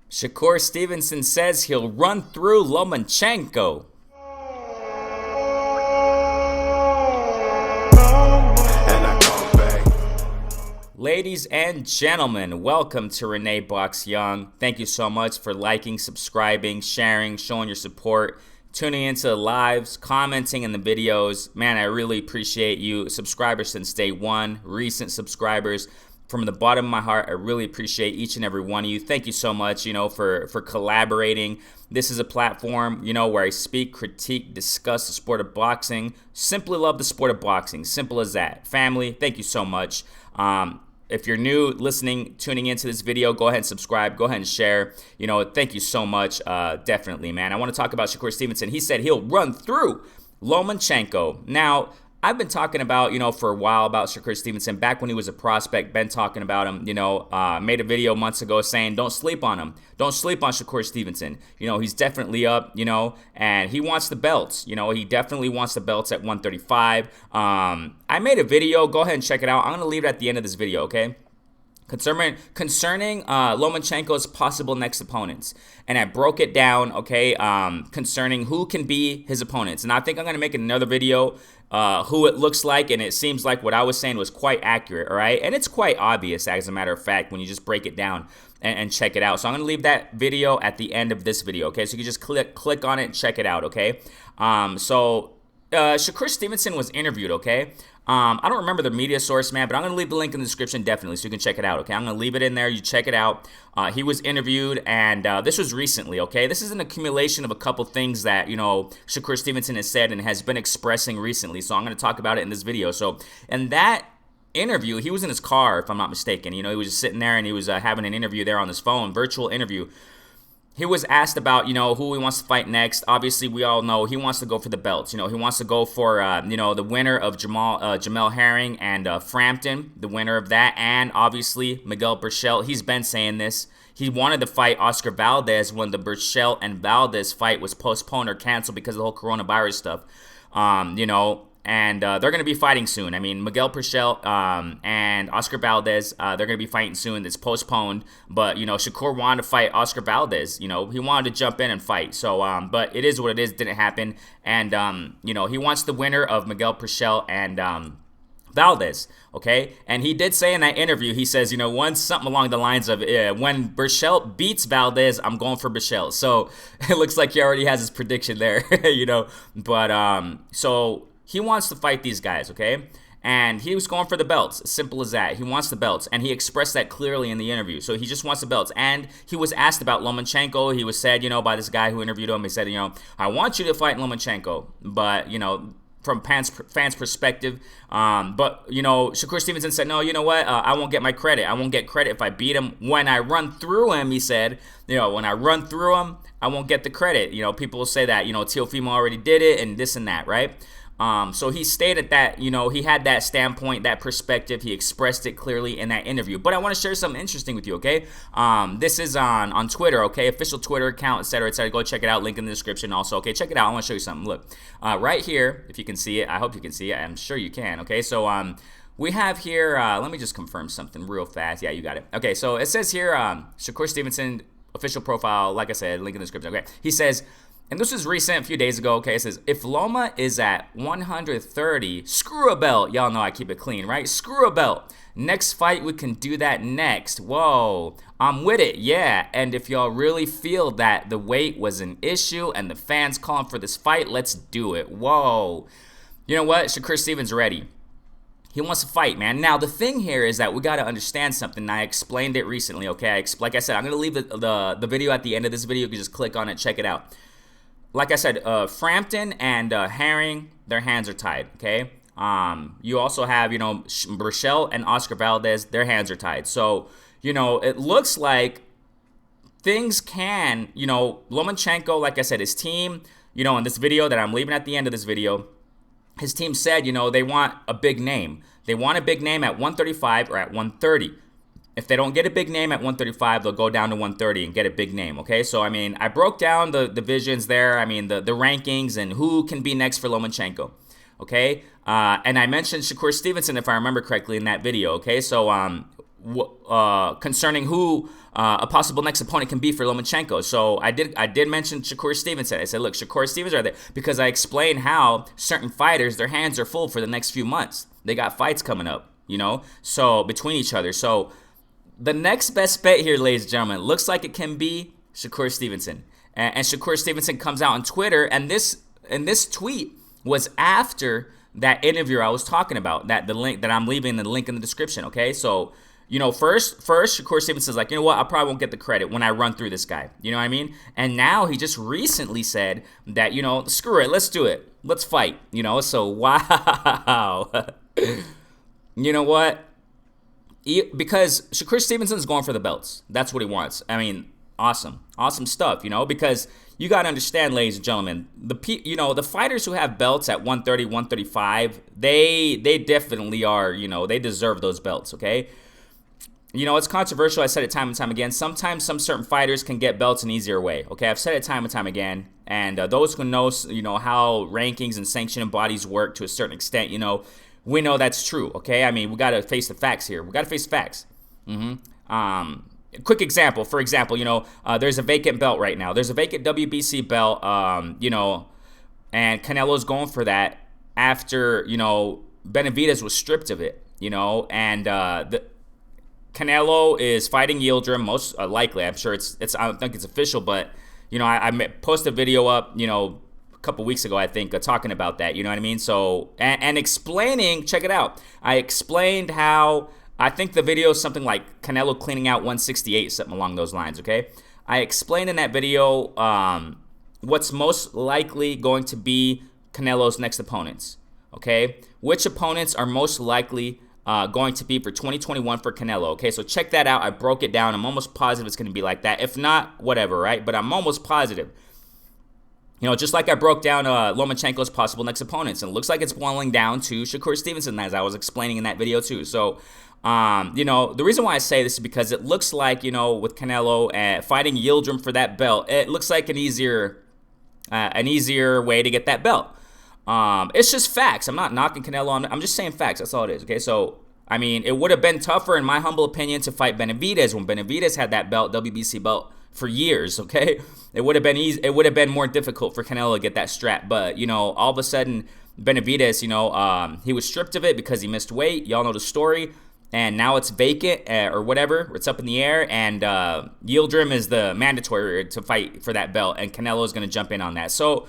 Shakur Stevenson says he'll run through Lomachenko. Ladies and gentlemen, welcome to Renee Box Young. Thank you so much for liking, subscribing, sharing, showing your support, tuning into the lives, commenting in the videos. Man, I really appreciate you. Subscribers since day one, recent subscribers. From the bottom of my heart, I really appreciate each and every one of you. Thank you so much, for collaborating. This is a platform, where I speak, critique, discuss the sport of boxing. Simply love the sport of boxing. Simple as that. Family, thank you so much. If you're new, listening, tuning into this video, go ahead and subscribe. Go ahead and share. Thank you so much. Definitely, man. I want to talk about Shakur Stevenson. He said he'll run through Lomachenko. Now, I've been talking about, for a while about Shakur Stevenson. Back when he was a prospect, been talking about him, made a video months ago saying don't sleep on him. Don't sleep on Shakur Stevenson. He's definitely up, and he wants the belts. He definitely wants the belts at 135. I made a video. Go ahead and check it out. I'm going to leave it at the end of this video, okay? Concerning Lomachenko's possible next opponents. And I broke it down, okay, concerning who can be his opponents. And I think I'm going to make another video who it looks like, and it seems like what I was saying was quite accurate, all right? And it's quite obvious, as a matter of fact, when you just break it down and check it out. So I'm going to leave that video at the end of this video, okay? So you can just click on it and check it out, okay? Shakur Stevenson was interviewed, okay? I don't remember the media source, man, but I'm going to leave the link in the description definitely so you can check it out, okay? I'm going to leave it in there. You check it out. He was interviewed, and this was recently, okay? This is an accumulation of a couple things that, Shakur Stevenson has said and has been expressing recently, so I'm going to talk about it in this video. So, in that interview, he was in his car, if I'm not mistaken. He was just sitting there, and he was having an interview there on his phone, virtual interview. He was asked about, who he wants to fight next. Obviously, we all know he wants to go for the belts. He wants to go for, the winner of Jamel Herring and Frampton, the winner of that, and obviously Miguel Berchelt. He's been saying this. He wanted to fight Oscar Valdez when the Berchelt and Valdez fight was postponed or canceled because of the whole coronavirus stuff. And they're going to be fighting soon. I mean, Miguel Berchelt and Oscar Valdez, they're going to be fighting soon. It's postponed. But, Shakur wanted to fight Oscar Valdez. He wanted to jump in and fight. So, but it is what it is. It didn't happen. And, he wants the winner of Miguel Berchelt and Valdez, okay? And he did say in that interview, he says, something along the lines of, when Berchelt beats Valdez, I'm going for Berchelt. So, it looks like he already has his prediction there, But, so he wants to fight these guys, okay? And he was going for the belts. Simple as that. He wants the belts. And he expressed that clearly in the interview. So he just wants the belts. And he was asked about Lomachenko. He was said, by this guy who interviewed him. He said, I want you to fight Lomachenko. But, from fans' perspective. But, Shakur Stevenson said, no, you know what? I won't get my credit. I won't get credit if I beat him. When I run through him, he said, when I run through him, I won't get the credit. People will say that, Teofimo already did it and this and that, right? So he stated that, he had that standpoint, that perspective. He expressed it clearly in that interview. But I want to share something interesting with you, okay? This is on Twitter, okay? Official Twitter account, etc., etc. Go check it out. Link in the description also, okay? Check it out. I want to show you something. Look, right here, if you can see it. I hope you can see it. I'm sure you can, okay? So, we have here, let me just confirm something real fast. Yeah, you got it. Okay, so it says here, Shakur Stevenson, official profile, like I said, link in the description, okay? He says, and this is recent, a few days ago, okay? It says, if Loma is at 130, screw a belt. Y'all know I keep it clean, right? Screw a belt. Next fight, we can do that next. Whoa, I'm with it, yeah. And if y'all really feel that the weight was an issue and the fans calling for this fight, let's do it. Whoa. You know what? Shakur Stevenson ready. He wants to fight, man. Now, the thing here is that we got to understand something. I explained it recently, okay? Like I said, I'm going to leave the video at the end of this video. You can just click on it, check it out. Like I said, Frampton and Herring, their hands are tied, okay? You also have, Berchelt and Oscar Valdez, their hands are tied. So, it looks like things can, Lomachenko, like I said, his team, in this video that I'm leaving at the end of this video, his team said, they want a big name. They want a big name at 135 or at 130. If they don't get a big name at 135, they'll go down to 130 and get a big name, okay? So, I mean, I broke down the divisions there. I mean, the rankings and who can be next for Lomachenko, okay? And I mentioned Shakur Stevenson, if I remember correctly, in that video, okay? So, concerning who a possible next opponent can be for Lomachenko. So I did mention Shakur Stevenson. I said, look, Shakur Stevenson right there, because I explained how certain fighters, their hands are full for the next few months. They got fights coming up, so between each other. So the next best bet here, ladies and gentlemen, looks like it can be Shakur Stevenson. And Shakur Stevenson comes out on Twitter, and this tweet was after that interview I was talking about, the link that I'm leaving, the link in the description, okay? So, first Shakur Stevenson's like, you know what, I probably won't get the credit when I run through this guy, you know what I mean? And now he just recently said that, screw it, let's do it. Let's fight, so wow. You know what? Because Shakur Stevenson's going for the belts. That's what he wants. I mean, awesome stuff, because you got to understand, ladies and gentlemen, the fighters who have belts at 130, 135, they definitely are, they deserve those belts, okay? It's controversial. I said it time and time again. Sometimes some certain fighters can get belts an easier way, okay? I've said it time and time again, and those who know, how rankings and sanctioning bodies work to a certain extent, we know that's true, okay? I mean, we got to face the facts here. We got to face the facts. Quick example, for example, there's a vacant belt right now. There's a vacant WBC belt, and Canelo's going for that after, Benavidez was stripped of it, and Canelo is fighting Yildirim, most likely. I'm sure it's I don't think it's official, but, I posted a video up, a couple weeks ago, I think, talking about that, you know what I mean? So, and explaining, check it out. I explained how, I think the video is something like Canelo cleaning out 168, something along those lines, okay? I explained in that video what's most likely going to be Canelo's next opponents, okay? Which opponents are most likely going to be for 2021 for Canelo, okay? So check that out. I broke it down. I'm almost positive it's going to be like that. If not, whatever, right? But I'm almost positive. Just like I broke down Lomachenko's possible next opponents. And it looks like it's boiling down to Shakur Stevenson, as I was explaining in that video too. So, the reason why I say this is because it looks like, with Canelo fighting Yildirim for that belt, it looks like an easier way to get that belt. It's just facts. I'm not knocking Canelo. I'm just saying facts. That's all it is, okay? So, I mean, it would have been tougher, in my humble opinion, to fight Benavidez when Benavidez had that belt, WBC belt, for years, okay? It would have been easy. It would have been more difficult for Canelo to get that strap. But, all of a sudden, Benavidez, he was stripped of it because he missed weight. Y'all know the story. And now it's vacant or whatever. It's up in the air. And Yildirim is the mandatory to fight for that belt. And Canelo is going to jump in on that. So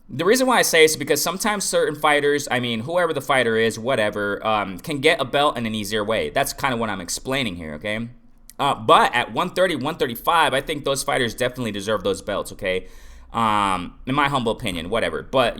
the reason why I say is because sometimes certain fighters, I mean, whoever the fighter is, whatever, can get a belt in an easier way. That's kind of what I'm explaining here, okay? But at 130, 135, I think those fighters definitely deserve those belts, okay? In my humble opinion, whatever. But,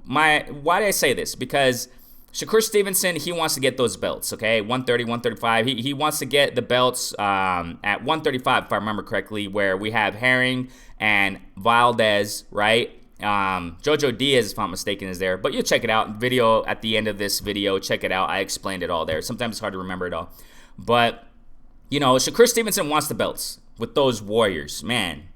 why do I say this? Because Shakur Stevenson, he wants to get those belts, okay? 130, 135. He wants to get the belts at 135, if I remember correctly, where we have Herring and Valdez, right? Jojo Diaz, if I'm mistaken, is there. But you'll check it out. Video at the end of this video. Check it out. I explained it all there. Sometimes it's hard to remember it all. But Shakur Stevenson wants the belts with those warriors, man.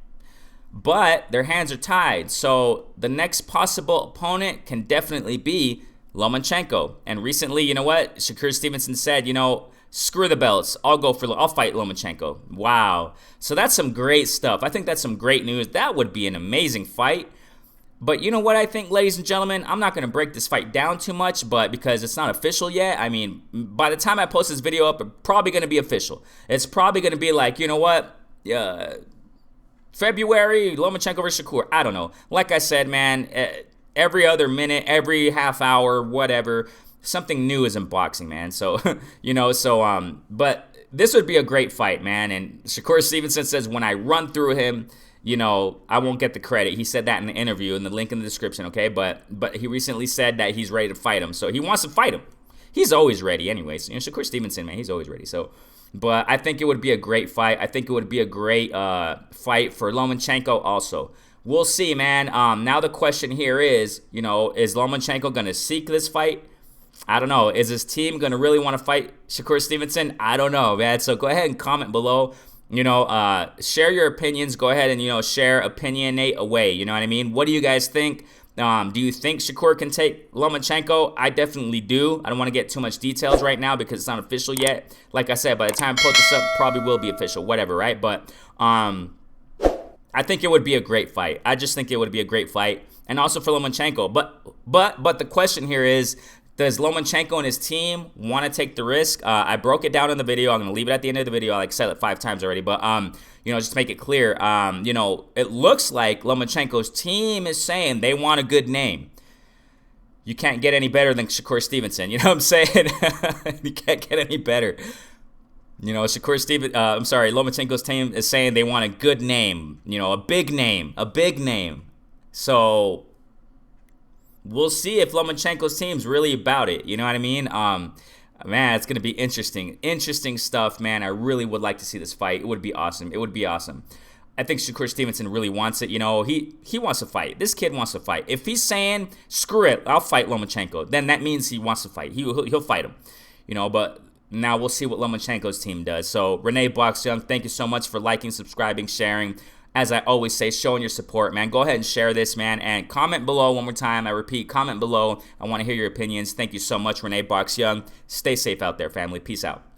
But their hands are tied. So the next possible opponent can definitely be Lomachenko. And recently, you know what? Shakur Stevenson said, screw the belts. I'll fight Lomachenko. Wow. So that's some great stuff. I think that's some great news. That would be an amazing fight. But you know what I think, ladies and gentlemen? I'm not going to break this fight down too much, but because it's not official yet, I mean, by the time I post this video up, it's probably going to be official. It's probably going to be like, you know what? February, Lomachenko versus Shakur. I don't know. Like I said, man, every other minute, every half hour, whatever, something new is in boxing, man. So, but this would be a great fight, man. And Shakur Stevenson says, when I run through him, I won't get the credit. He said that in the interview, in the link in the description, okay? But he recently said that he's ready to fight him. So he wants to fight him. He's always ready anyways. Shakur Stevenson, man, he's always ready. So, but I think it would be a great fight. I think it would be a great fight for Lomachenko also. We'll see, man. Now the question here is, is Lomachenko going to seek this fight? I don't know. Is his team going to really want to fight Shakur Stevenson? I don't know, man. So go ahead and comment below. Share your opinions. Go ahead and, share, opinionate away. You know what I mean? What do you guys think? Do you think Shakur can take Lomachenko? I definitely do. I don't want to get too much details right now because it's not official yet. Like I said, by the time I put this up, probably will be official, whatever, right? But I think it would be a great fight. I just think it would be a great fight. And also for Lomachenko. But the question here is, does Lomachenko and his team want to take the risk? I broke it down in the video. I'm going to leave it at the end of the video. I said it 5 times already. But, just to make it clear, it looks like Lomachenko's team is saying they want a good name. You can't get any better than Shakur Stevenson. You know what I'm saying? You can't get any better. Lomachenko's team is saying they want a good name. A big name. So we'll see if Lomachenko's team's really about it. You know what I mean? Man, it's going to be interesting. Interesting stuff, man. I really would like to see this fight. It would be awesome. I think Shakur Stevenson really wants it. He wants to fight. This kid wants to fight. If he's saying, screw it, I'll fight Lomachenko, then that means he wants to fight. He'll fight him. But now we'll see what Lomachenko's team does. So, Renee Box-Young, thank you so much for liking, subscribing, sharing. As I always say, showing your support, man. Go ahead and share this, man. And comment below one more time. I repeat, comment below. I want to hear your opinions. Thank you so much, Renee Box-Young. Stay safe out there, family. Peace out.